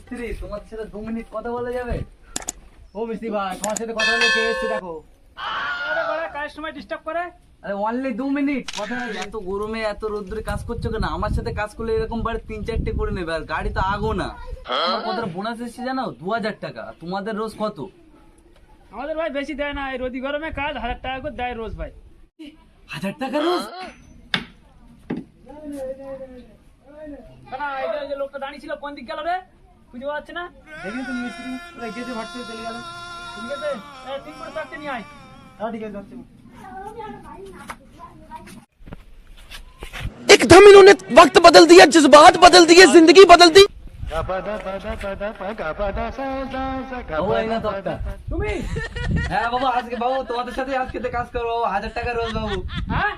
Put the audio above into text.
মিস্ত্রি, তোমার সাথে 2 মিনিট কথা বলা যাবে? ও মিস্ত্রি ভাই, তোমার সাথে কথা বলে কে এসছে দেখো। আরে বড় কাজ সময় ডিস্টার্ব করে। আরে অনলি 2 মিনিট কথা। এত গরমে এত রোদ্দুরে কাজ করছো কেন? আমার সাথে কাজ করলে এরকম বারে 3-4টে করে নেবে, আর গাড়ি তো আগো না। আমার কত বোনাস এসেছে জানো? 2000 টাকা। তোমাদের রোজ কত? আমাদের ভাই বেশি দেয় না, এই রোদি গরমে কাজ 1000 টাকা করে দেয় রোজ ভাই। 1000 টাকা রোজ? না এই যে লোকটা দাঁড়িয়ে ছিল কোন দিক গেল রে? খুঁজে পাওয়া যাচ্ছে না। দেখিনি তুমি মিস্ত্রি, ওরা গেছে ভাট করে চলে গেল। ঠিক আছে, ঠিক করে চারটে নিয়ে আয়। হ্যাঁ ঠিক আছে, যাচ্ছি। एकदम इन्होंने वक्त बदल दिया, जज्बात बदल दिए, जिंदगी बदल दी। বাবু, এই না তো একটা। তুমি হ্যাঁ বাবু, আজকে বাবু তোমাদের সাথে আজকে তো কাজ করবো বাবু। 1000 টাকা রোজ বাবু। হ্যাঁ